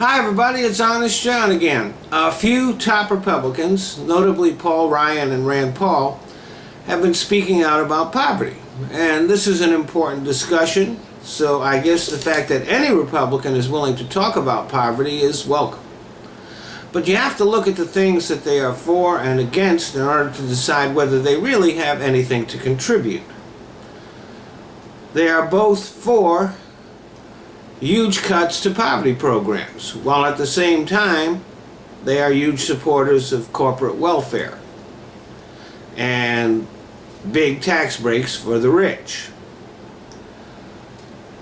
Hi everybody, it's Honest John again. A few top Republicans, notably Paul Ryan and Rand Paul, have been speaking out about poverty. And this is an important discussion, so I guess the fact that any Republican is willing to talk about poverty is welcome. But you have to look at the things that they are for and against in order to decide whether they really have anything to contribute. They are both for huge cuts to poverty programs, while at the same time they are huge supporters of corporate welfare and big tax breaks for the rich.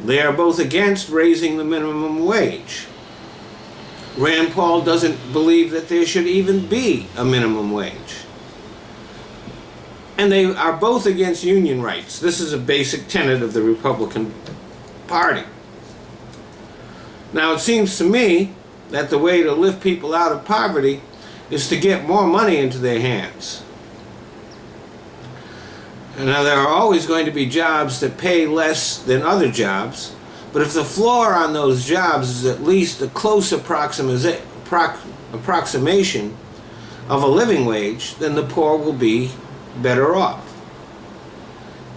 They are both against raising the minimum wage. Rand Paul doesn't believe that there should even be a minimum wage. And they are both against union rights. This is a basic tenet of the Republican Party. Now, it seems to me that the way to lift people out of poverty is to get more money into their hands. And now, there are always going to be jobs that pay less than other jobs, but if the floor on those jobs is at least a close approximation of a living wage, then the poor will be better off.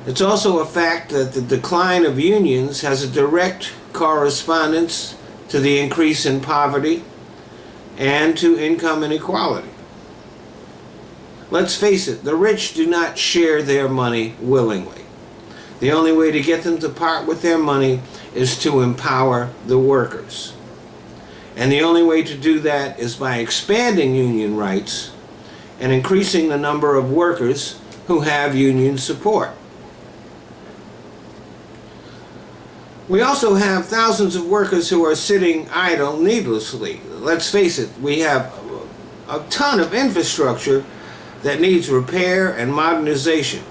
It's also a fact that the decline of unions has a direct correspondence to the increase in poverty and to income inequality. Let's face it, the rich do not share their money willingly. The only way to get them to part with their money is to empower the workers. And the only way to do that is by expanding union rights and increasing the number of workers who have union support. We also have thousands of workers who are sitting idle needlessly. Let's face it, we have a ton of infrastructure that needs repair and modernization.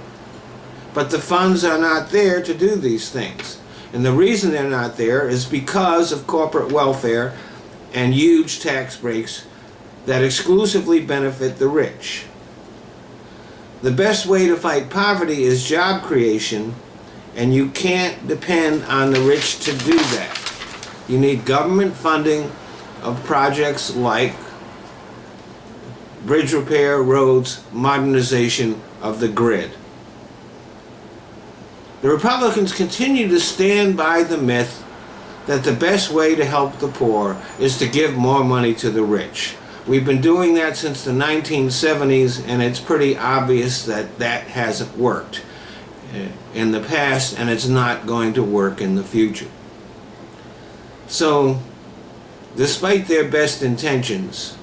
But the funds are not there to do these things. And the reason they're not there is because of corporate welfare and huge tax breaks that exclusively benefit the rich. The best way to fight poverty is job creation, and you can't depend on the rich to do that. You need government funding of projects like bridge repair, roads, modernization of the grid. The Republicans continue to stand by the myth that the best way to help the poor is to give more money to the rich. We've been doing that since the 1970s, and it's pretty obvious that that hasn't worked in the past, and it's not going to work in the future. So, despite their best intentions,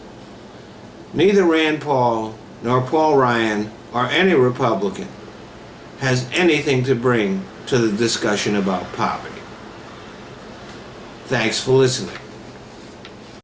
neither Rand Paul nor Paul Ryan or any Republican has anything to bring to the discussion about poverty. Thanks for listening.